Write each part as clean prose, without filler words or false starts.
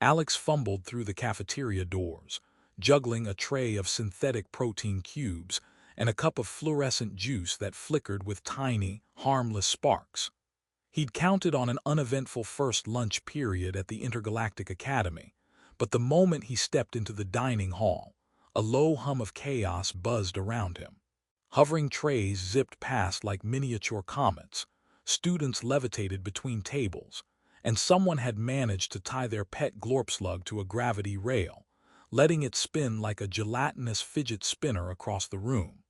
Alex fumbled through the cafeteria doors, juggling a tray of synthetic protein cubes and a cup of fluorescent juice that flickered with tiny, harmless sparks. He'd counted on an uneventful first lunch period at the Intergalactic Academy, but the moment he stepped into the dining hall, a low hum of chaos buzzed around him. Hovering trays zipped past like miniature comets, students levitated between tables, and someone had managed to tie their pet glorpslug to a gravity rail, letting it spin like a gelatinous fidget spinner across the room.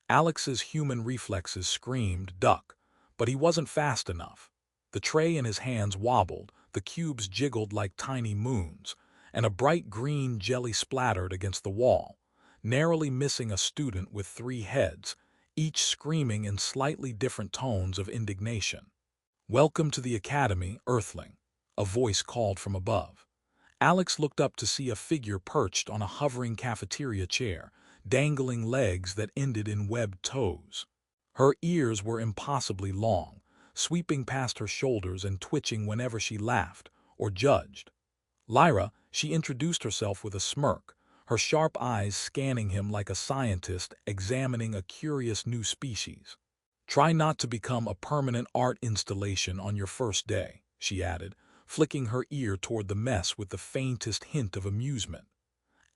Alex's human reflexes screamed duck, but he wasn't fast enough. The tray in his hands wobbled, the cubes jiggled like tiny moons, and a bright green jelly splattered against the wall, narrowly missing a student with 3 heads, each screaming in slightly different tones of indignation. "Welcome to the Academy, Earthling," a voice called from above. Alex looked up to see a figure perched on a hovering cafeteria chair, dangling legs that ended in webbed toes. Her ears were impossibly long, sweeping past her shoulders and twitching whenever she laughed or judged. "Lyra," she introduced herself with a smirk, her sharp eyes scanning him like a scientist examining a curious new species. "Try not to become a permanent art installation on your first day," she added, flicking her ear toward the mess with the faintest hint of amusement.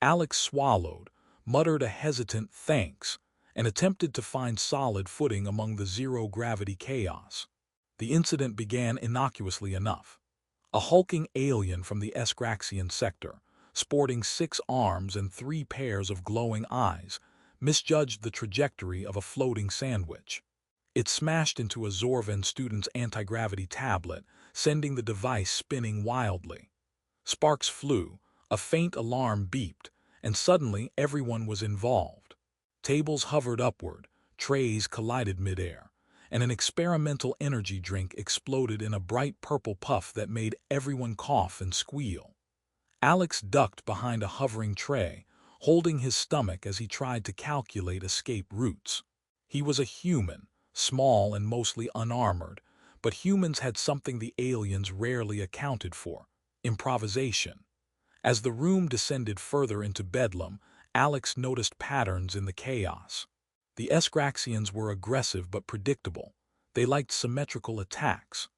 Alex swallowed, muttered a hesitant thanks, and attempted to find solid footing among the zero-gravity chaos. The incident began innocuously enough. A hulking alien from the Esgraxian sector, sporting 6 arms and 3 pairs of glowing eyes, misjudged the trajectory of a floating sandwich. It smashed into a Zorvan student's anti-gravity tablet, sending the device spinning wildly. Sparks flew, a faint alarm beeped, and suddenly everyone was involved. Tables hovered upward, trays collided midair, and an experimental energy drink exploded in a bright purple puff that made everyone cough and squeal. Alex ducked behind a hovering tray, holding his stomach as he tried to calculate escape routes. He was a human, small and mostly unarmored, but humans had something the aliens rarely accounted for: improvisation. As the room descended further into bedlam, Alex noticed patterns in the chaos. The Esgraxians were aggressive but predictable. They liked symmetrical attacks.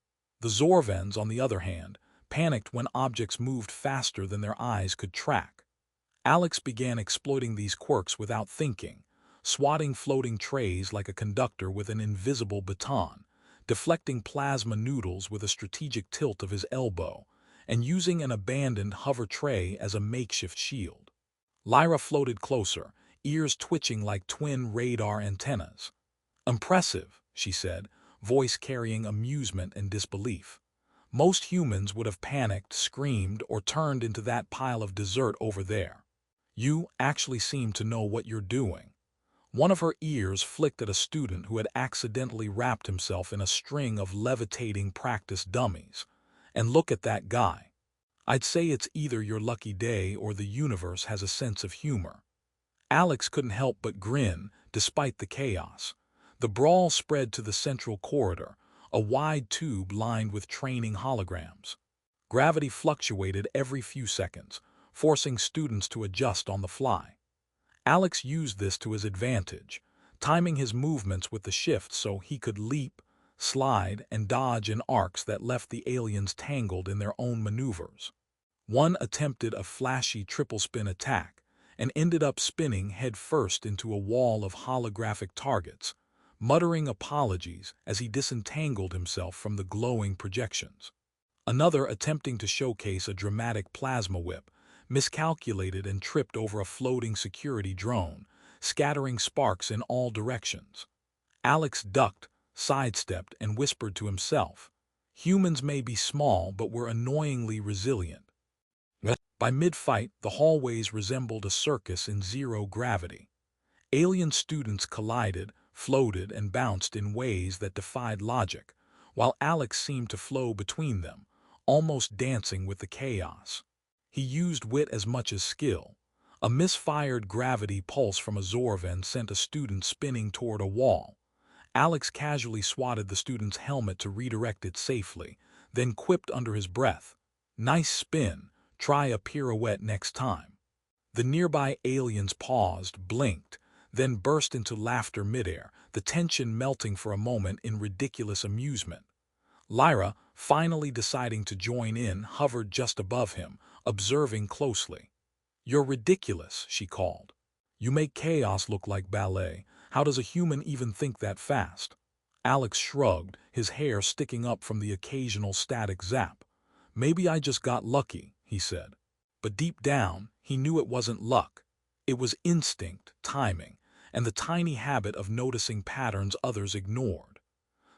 The Zorvans, on the other hand, panicked when objects moved faster than their eyes could track. Alex began exploiting these quirks without thinking, swatting floating trays like a conductor with an invisible baton, deflecting plasma noodles with a strategic tilt of his elbow, and using an abandoned hover tray as a makeshift shield. Lyra floated closer, ears twitching like twin radar antennas. "Impressive," she said, voice carrying amusement and disbelief. "Most humans would have panicked, screamed, or turned into that pile of dessert over there. You actually seem to know what you're doing." One of her ears flicked at a student who had accidentally wrapped himself in a string of levitating practice dummies. "And look at that guy. I'd say it's either your lucky day or the universe has a sense of humor." Alex couldn't help but grin, despite the chaos. The brawl spread to the central corridor, a wide tube lined with training holograms. Gravity fluctuated every few seconds, forcing students to adjust on the fly. Alex used this to his advantage, timing his movements with the shift so he could leap, slide, and dodge in arcs that left the aliens tangled in their own maneuvers. One attempted a flashy triple-spin attack and ended up spinning headfirst into a wall of holographic targets, muttering apologies as he disentangled himself from the glowing projections. Another, attempting to showcase a dramatic plasma whip, miscalculated and tripped over a floating security drone, scattering sparks in all directions. Alex ducked, sidestepped, and whispered to himself, "Humans may be small, but we're annoyingly resilient." By mid-fight, the hallways resembled a circus in zero gravity. Alien students collided, floated, and bounced in ways that defied logic, while Alex seemed to flow between them, almost dancing with the chaos. He used wit as much as skill. A misfired gravity pulse from a Zorvan sent a student spinning toward a wall. Alex casually swatted the student's helmet to redirect it safely, then quipped under his breath, "Nice spin. Try a pirouette next time." The nearby aliens paused, blinked, then burst into laughter midair, the tension melting for a moment in ridiculous amusement. Lyra, finally deciding to join in, hovered just above him, observing closely. "You're ridiculous," she called. "You make chaos look like ballet. How does a human even think that fast?" Alex shrugged, his hair sticking up from the occasional static zap. "Maybe I just got lucky," he said. But deep down, he knew it wasn't luck. It was instinct, timing, and the tiny habit of noticing patterns others ignored.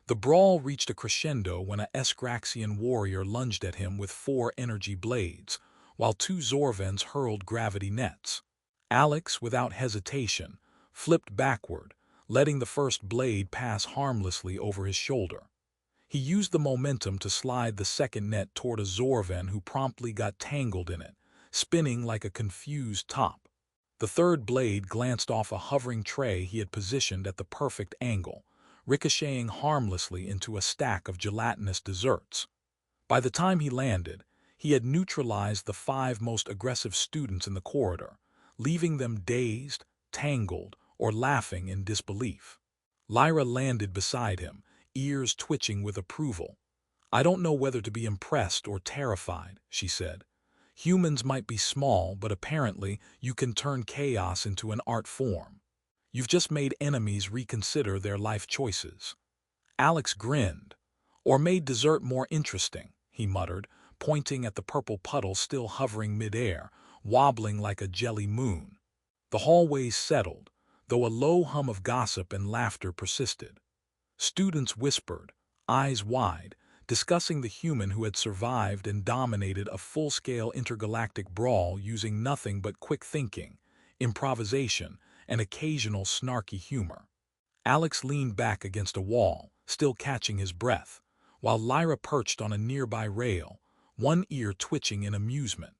The brawl reached a crescendo when a Esgraxian warrior lunged at him with 4 energy blades, while 2 Zorvens hurled gravity nets. Alex, without hesitation, flipped backward, letting the first blade pass harmlessly over his shoulder. He used the momentum to slide the second net toward a Zorven who promptly got tangled in it, spinning like a confused top. The third blade glanced off a hovering tray he had positioned at the perfect angle, ricocheting harmlessly into a stack of gelatinous desserts. By the time he landed, he had neutralized the 5 most aggressive students in the corridor, leaving them dazed, tangled, or laughing in disbelief. Lyra landed beside him, ears twitching with approval. "I don't know whether to be impressed or terrified," she said. "Humans might be small, but apparently you can turn chaos into an art form. You've just made enemies reconsider their life choices." Alex grinned. "Or made dessert more interesting," he muttered, pointing at the purple puddle still hovering midair, wobbling like a jelly moon. The hallways settled, though a low hum of gossip and laughter persisted. Students whispered, eyes wide, discussing the human who had survived and dominated a full-scale intergalactic brawl using nothing but quick thinking, improvisation, and occasional snarky humor. Alex leaned back against a wall, still catching his breath, while Lyra perched on a nearby rail, one ear twitching in amusement.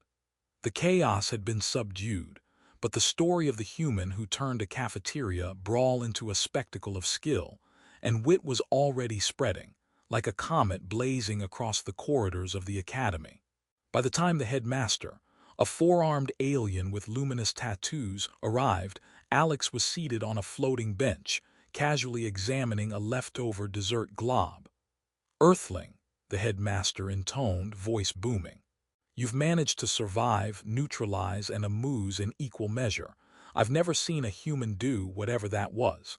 The chaos had been subdued, but the story of the human who turned a cafeteria brawl into a spectacle of skill and wit was already spreading, like a comet blazing across the corridors of the academy. By the time the headmaster, a 4-armed alien with luminous tattoos, arrived, Alex was seated on a floating bench, casually examining a leftover dessert glob. "Earthling," the headmaster intoned, voice booming. "You've managed to survive, neutralize, and amuse in equal measure. I've never seen a human do whatever that was."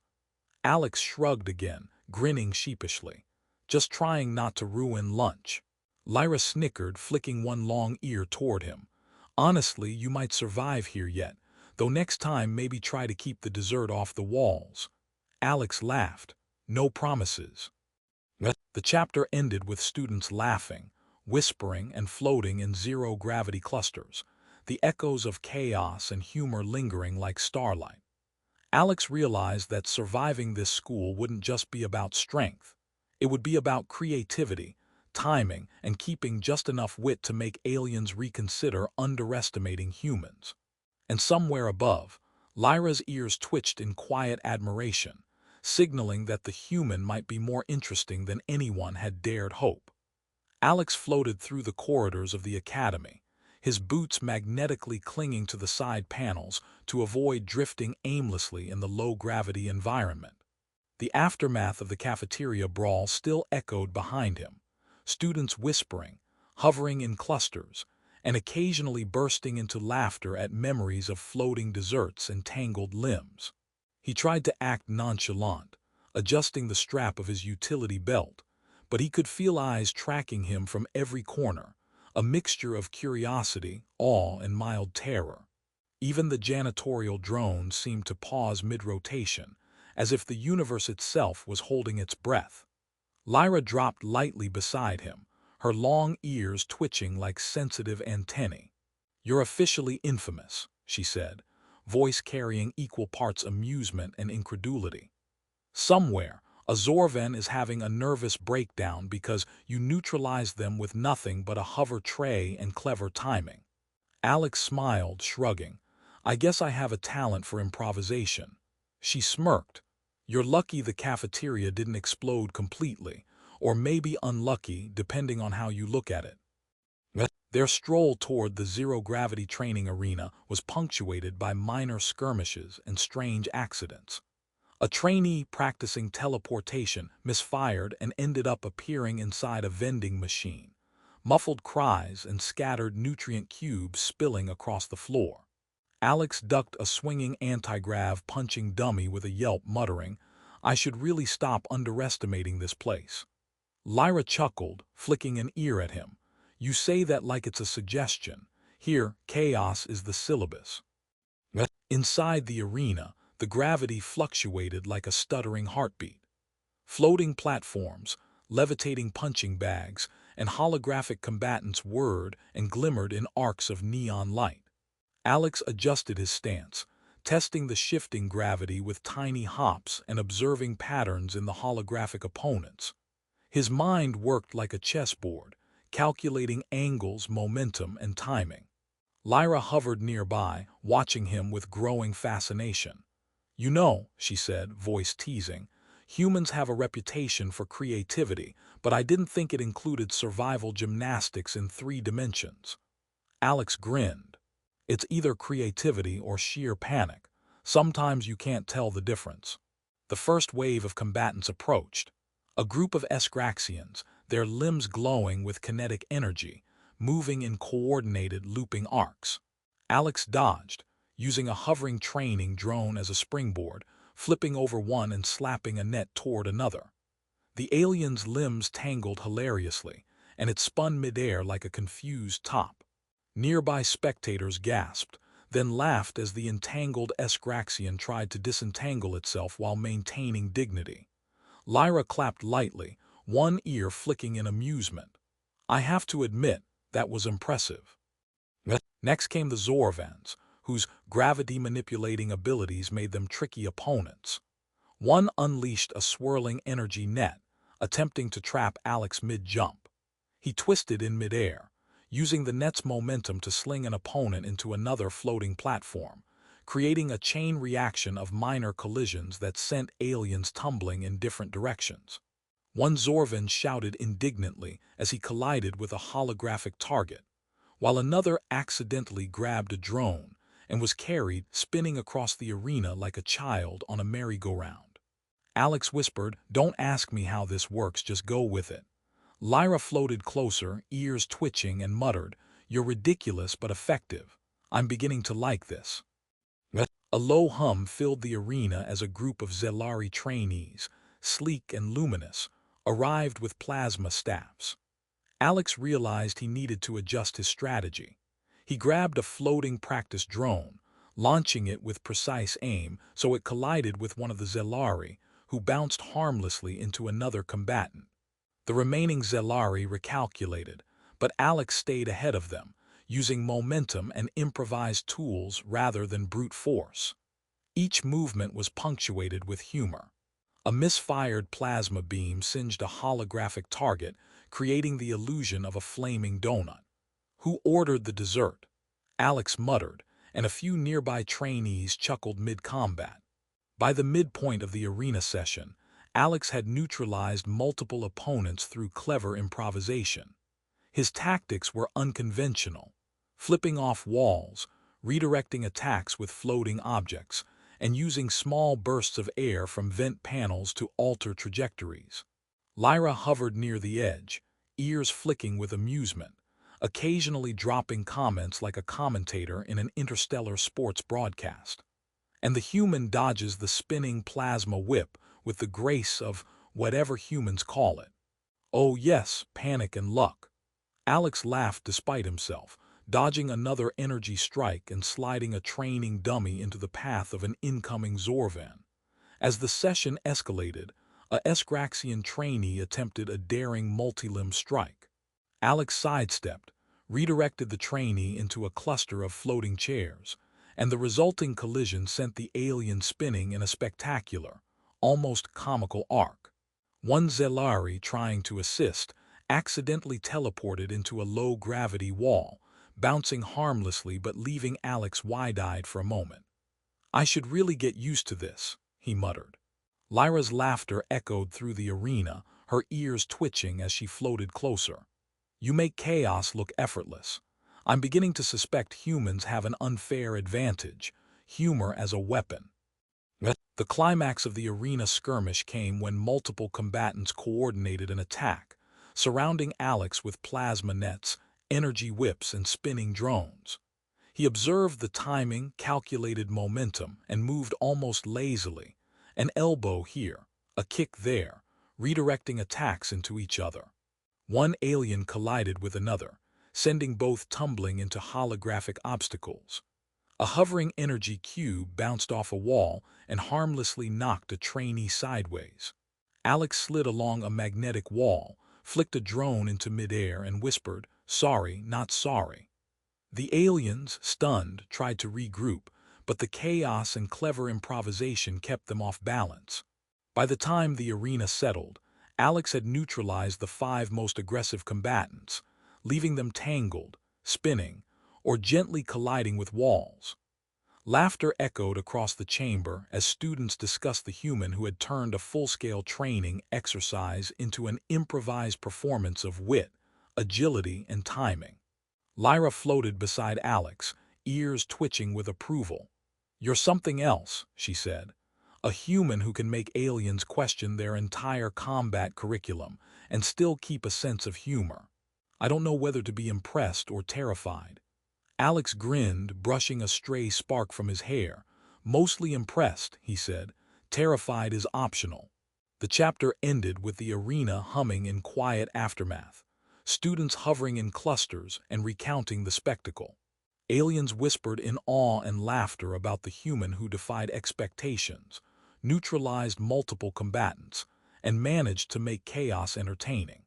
Alex shrugged again, grinning sheepishly. "Just trying not to ruin lunch." Lyra snickered, flicking one long ear toward him. "Honestly, you might survive here yet, though next time maybe try to keep the dessert off the walls." Alex laughed. "No promises." The chapter ended with students laughing, whispering, and floating in zero-gravity clusters, the echoes of chaos and humor lingering like starlight. Alex realized that surviving this school wouldn't just be about strength. It would be about creativity, timing, and keeping just enough wit to make aliens reconsider underestimating humans. And somewhere above, Lyra's ears twitched in quiet admiration, signaling that the human might be more interesting than anyone had dared hope. Alex floated through the corridors of the academy, his boots magnetically clinging to the side panels to avoid drifting aimlessly in the low-gravity environment. The aftermath of the cafeteria brawl still echoed behind him, students whispering, hovering in clusters, and occasionally bursting into laughter at memories of floating desserts and tangled limbs. He tried to act nonchalant, adjusting the strap of his utility belt, but he could feel eyes tracking him from every corner, a mixture of curiosity, awe, and mild terror. Even the janitorial drone seemed to pause mid-rotation, as if the universe itself was holding its breath. Lyra dropped lightly beside him, her long ears twitching like sensitive antennae. "You're officially infamous," she said, voice carrying equal parts amusement and incredulity. "Somewhere, a Zorven is having a nervous breakdown because you neutralized them with nothing but a hover tray and clever timing." Alex smiled, shrugging. "I guess I have a talent for improvisation." She smirked. "You're lucky the cafeteria didn't explode completely, or maybe unlucky depending on how you look at it." Their stroll toward the zero-gravity training arena was punctuated by minor skirmishes and strange accidents. A trainee practicing teleportation misfired and ended up appearing inside a vending machine, muffled cries and scattered nutrient cubes spilling across the floor. Alex ducked a swinging anti-grav punching dummy with a yelp, muttering, "I should really stop underestimating this place." Lyra chuckled, flicking an ear at him. "You say that like it's a suggestion. Here, chaos is the syllabus." Inside the arena, the gravity fluctuated like a stuttering heartbeat. Floating platforms, levitating punching bags, and holographic combatants whirred and glimmered in arcs of neon light. Alex adjusted his stance, testing the shifting gravity with tiny hops and observing patterns in the holographic opponents. His mind worked like a chessboard, calculating angles, momentum, and timing. Lyra hovered nearby, watching him with growing fascination. "You know," she said, voice teasing, "humans have a reputation for creativity, but I didn't think it included survival gymnastics in 3 dimensions." Alex grinned. "It's either creativity or sheer panic. Sometimes you can't tell the difference." The first wave of combatants approached. A group of Esgraxians, their limbs glowing with kinetic energy, moving in coordinated looping arcs. Alex dodged, using a hovering training drone as a springboard, flipping over one and slapping a net toward another. The alien's limbs tangled hilariously, and it spun midair like a confused top. Nearby spectators gasped, then laughed as the entangled Esgraxian tried to disentangle itself while maintaining dignity. Lyra clapped lightly, one ear flicking in amusement. "I have to admit, that was impressive." Next came the Zorvans, whose gravity-manipulating abilities made them tricky opponents. One unleashed a swirling energy net, attempting to trap Alex mid-jump. He twisted in midair, using the net's momentum to sling an opponent into another floating platform, creating a chain reaction of minor collisions that sent aliens tumbling in different directions. One Zorvan shouted indignantly as he collided with a holographic target, while another accidentally grabbed a drone and was carried spinning across the arena like a child on a merry-go-round. Alex whispered, "Don't ask me how this works, just go with it." Lyra floated closer, ears twitching, and muttered, "You're ridiculous but effective. I'm beginning to like this." A low hum filled the arena as a group of Zelari trainees, sleek and luminous, arrived with plasma staffs. Alex realized he needed to adjust his strategy. He grabbed a floating practice drone, launching it with precise aim so it collided with one of the Zelari, who bounced harmlessly into another combatant. The remaining Zelari recalculated, but Alex stayed ahead of them, using momentum and improvised tools rather than brute force. Each movement was punctuated with humor. A misfired plasma beam singed a holographic target, creating the illusion of a flaming donut. "Who ordered the dessert?" Alex muttered, and a few nearby trainees chuckled mid-combat. By the midpoint of the arena session, Alex had neutralized multiple opponents through clever improvisation. His tactics were unconventional, flipping off walls, redirecting attacks with floating objects, and using small bursts of air from vent panels to alter trajectories. Lyra hovered near the edge, ears flicking with amusement, occasionally dropping comments like a commentator in an interstellar sports broadcast. And the human dodges the spinning plasma whip with the grace of whatever humans call it. "Oh yes, panic and luck." Alex laughed despite himself, dodging another energy strike and sliding a training dummy into the path of an incoming Zorvan. As the session escalated, a Esgraxian trainee attempted a daring multi-limb strike. Alex sidestepped, redirected the trainee into a cluster of floating chairs, and the resulting collision sent the alien spinning in a spectacular, almost comical arc. One Zelari, trying to assist, accidentally teleported into a low-gravity wall, bouncing harmlessly but leaving Alex wide-eyed for a moment. "I should really get used to this," he muttered. Lyra's laughter echoed through the arena, her ears twitching as she floated closer. You make chaos look effortless. I'm beginning to suspect humans have an unfair advantage, humor as a weapon. The climax of the arena skirmish came when multiple combatants coordinated an attack, surrounding Alex with plasma nets, energy whips, and spinning drones. He observed the timing, calculated momentum, and moved almost lazily, an elbow here, a kick there, redirecting attacks into each other. One alien collided with another, sending both tumbling into holographic obstacles. A hovering energy cube bounced off a wall and harmlessly knocked a trainee sideways. Alex slid along a magnetic wall, flicked a drone into midair, and whispered, "Sorry, not sorry." The aliens, stunned, tried to regroup, but the chaos and clever improvisation kept them off balance. By the time the arena settled, Alex had neutralized the 5 most aggressive combatants, leaving them tangled, spinning, or gently colliding with walls. Laughter echoed across the chamber as students discussed the human who had turned a full-scale training exercise into an improvised performance of wit, agility, and timing. Lyra floated beside Alex, ears twitching with approval. "You're something else," she said. "A human who can make aliens question their entire combat curriculum and still keep a sense of humor. I don't know whether to be impressed or terrified." Alex grinned, brushing a stray spark from his hair. "Mostly impressed," he said. "Terrified is optional." The chapter ended with the arena humming in quiet aftermath, students hovering in clusters and recounting the spectacle. Aliens whispered in awe and laughter about the human who defied expectations, neutralized multiple combatants, and managed to make chaos entertaining.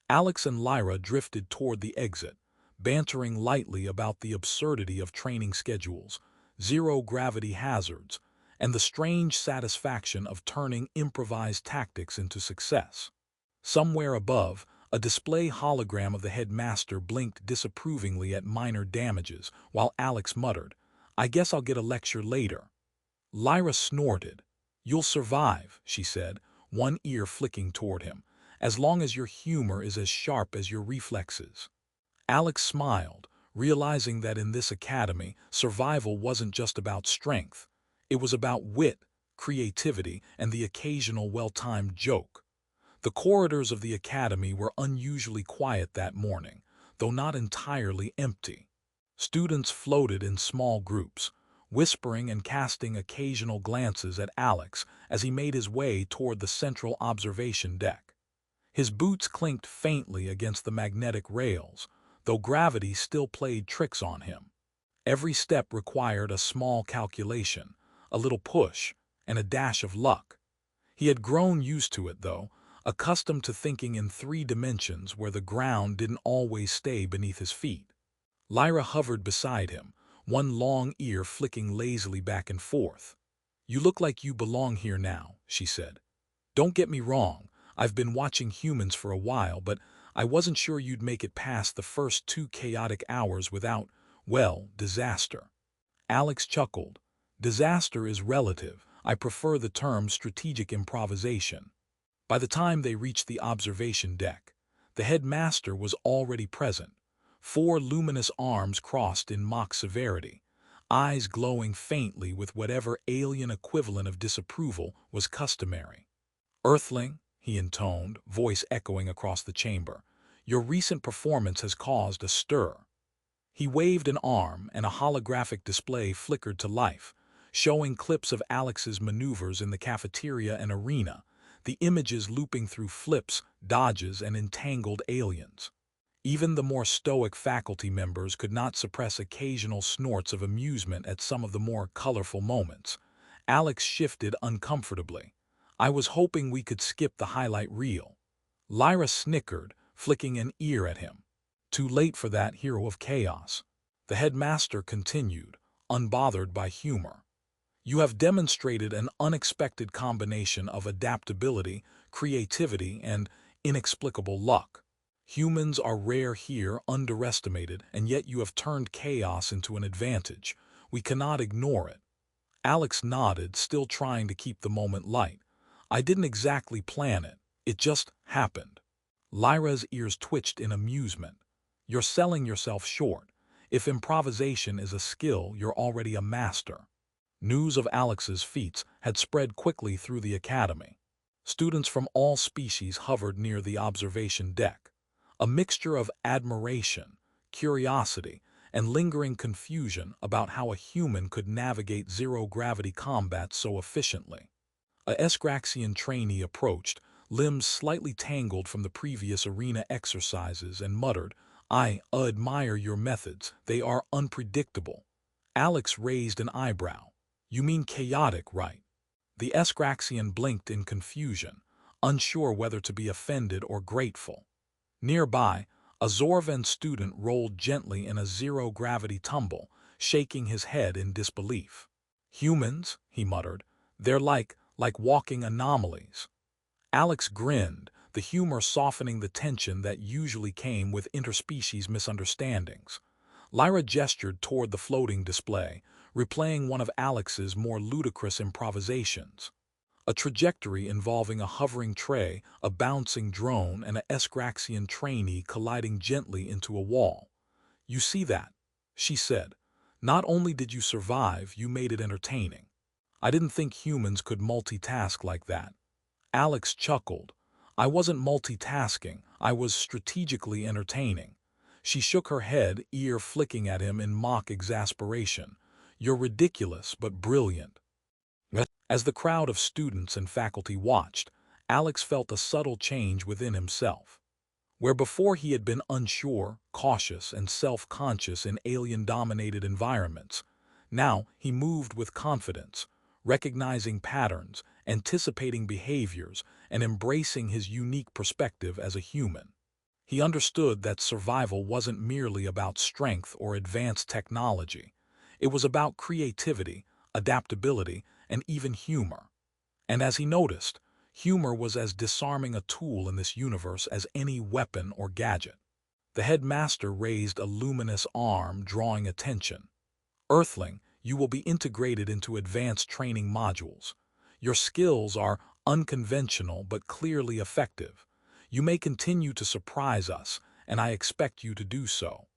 Alex and Lyra drifted toward the exit, bantering lightly about the absurdity of training schedules, zero-gravity hazards, and the strange satisfaction of turning improvised tactics into success. Somewhere above, a display hologram of the headmaster blinked disapprovingly at minor damages, while Alex muttered, "I guess I'll get a lecture later." Lyra snorted. "You'll survive," she said, one ear flicking toward him, "as long as your humor is as sharp as your reflexes." Alex smiled, realizing that in this academy, survival wasn't just about strength. It was about wit, creativity, and the occasional well-timed joke. The corridors of the academy were unusually quiet that morning, though not entirely empty. Students floated in small groups, whispering and casting occasional glances at Alex as he made his way toward the central observation deck. His boots clinked faintly against the magnetic rails, though gravity still played tricks on him. Every step required a small calculation, a little push, and a dash of luck. He had grown used to it, though, accustomed to thinking in 3 dimensions where the ground didn't always stay beneath his feet. Lyra hovered beside him, one long ear flicking lazily back and forth. "You look like you belong here now," she said. "Don't get me wrong, I've been watching humans for a while, but I wasn't sure you'd make it past the first 2 chaotic hours without, well, disaster." Alex chuckled. "Disaster is relative. I prefer the term strategic improvisation." By the time they reached the observation deck, the headmaster was already present, 4 luminous arms crossed in mock severity, eyes glowing faintly with whatever alien equivalent of disapproval was customary. "Earthling," he intoned, voice echoing across the chamber, "your recent performance has caused a stir." He waved an arm, and a holographic display flickered to life, showing clips of Alex's maneuvers in the cafeteria and arena, the images looping through flips, dodges, and entangled aliens. Even the more stoic faculty members could not suppress occasional snorts of amusement at some of the more colorful moments. Alex shifted uncomfortably. "I was hoping we could skip the highlight reel." Lyra snickered, flicking an ear at him. "Too late for that, hero of chaos." The headmaster continued, unbothered by humor. "You have demonstrated an unexpected combination of adaptability, creativity, and inexplicable luck. Humans are rare here, underestimated, and yet you have turned chaos into an advantage. We cannot ignore it." Alex nodded, still trying to keep the moment light. "I didn't exactly plan it. It just happened." Lyra's ears twitched in amusement. You're selling yourself short. If improvisation is a skill, you're already a master. News of Alex's feats had spread quickly through the academy. Students from all species hovered near the observation deck. A mixture of admiration, curiosity, and lingering confusion about how a human could navigate zero-gravity combat so efficiently. A Esgraxian trainee approached, limbs slightly tangled from the previous arena exercises, and muttered, "I admire your methods. They are unpredictable." Alex raised an eyebrow. "You mean chaotic, right?" The Esgraxian blinked in confusion, unsure whether to be offended or grateful. Nearby, a Zorvan student rolled gently in a zero-gravity tumble, shaking his head in disbelief. "Humans," he muttered, "they're like walking anomalies." Alex grinned, the humor softening the tension that usually came with interspecies misunderstandings. Lyra gestured toward the floating display, replaying one of Alex's more ludicrous improvisations. A trajectory involving a hovering tray, a bouncing drone, and a Esgraxian trainee colliding gently into a wall. "You see that?" she said. "Not only did you survive, you made it entertaining." "I didn't think humans could multitask like that." Alex chuckled. "I wasn't multitasking, I was strategically entertaining." She shook her head, ear flicking at him in mock exasperation. "You're ridiculous, but brilliant." As the crowd of students and faculty watched, Alex felt a subtle change within himself. Where before he had been unsure, cautious, and self-conscious in alien-dominated environments, now he moved with confidence, recognizing patterns, anticipating behaviors, and embracing his unique perspective as a human. He understood that survival wasn't merely about strength or advanced technology. It was about creativity, adaptability, and even humor. And as he noticed, humor was as disarming a tool in this universe as any weapon or gadget. The headmaster raised a luminous arm, drawing attention. "Earthling, you will be integrated into advanced training modules. Your skills are unconventional but clearly effective. You may continue to surprise us, and I expect you to do so."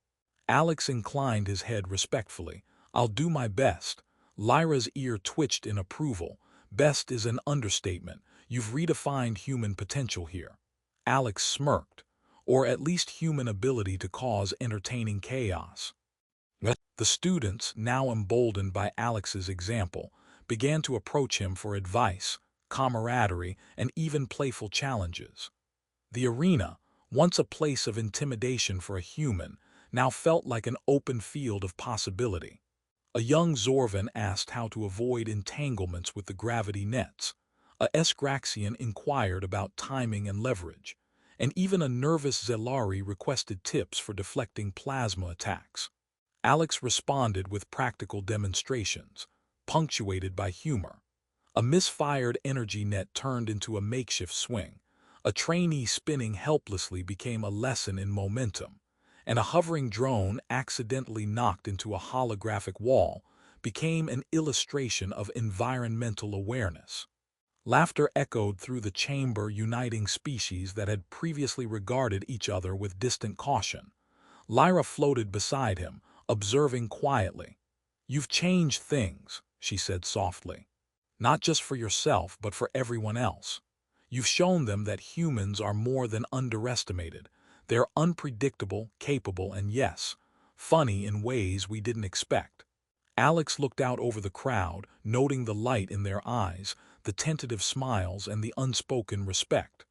Alex inclined his head respectfully. "I'll do my best." Lyra's ear twitched in approval. "Best is an understatement. You've redefined human potential here." Alex smirked. "Or at least human ability to cause entertaining chaos." The students, now emboldened by Alex's example, began to approach him for advice, camaraderie, and even playful challenges. The arena, once a place of intimidation for a human, now felt like an open field of possibility. A young Zorvan asked how to avoid entanglements with the gravity nets. A Esgraxian inquired about timing and leverage. And even a nervous Zelari requested tips for deflecting plasma attacks. Alex responded with practical demonstrations, punctuated by humor. A misfired energy net turned into a makeshift swing. A trainee spinning helplessly became a lesson in momentum. And a hovering drone accidentally knocked into a holographic wall became an illustration of environmental awareness. Laughter echoed through the chamber, uniting species that had previously regarded each other with distant caution. Lyra floated beside him, observing quietly. "You've changed things," she said softly. "Not just for yourself, but for everyone else. You've shown them that humans are more than underestimated. They're unpredictable, capable, and yes, funny in ways we didn't expect." Alex looked out over the crowd, noting the light in their eyes, the tentative smiles, and the unspoken respect.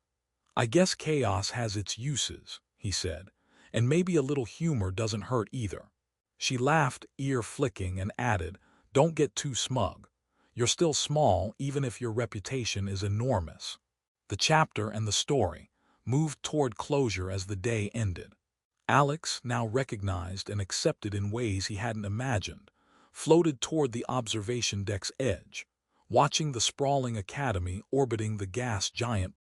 "I guess chaos has its uses," he said, "and maybe a little humor doesn't hurt either." She laughed, ear flicking, and added, "Don't get too smug. You're still small, even if your reputation is enormous." The chapter and the story moved toward closure as the day ended. Alex, now recognized and accepted in ways he hadn't imagined, floated toward the observation deck's edge, watching the sprawling academy orbiting the gas giant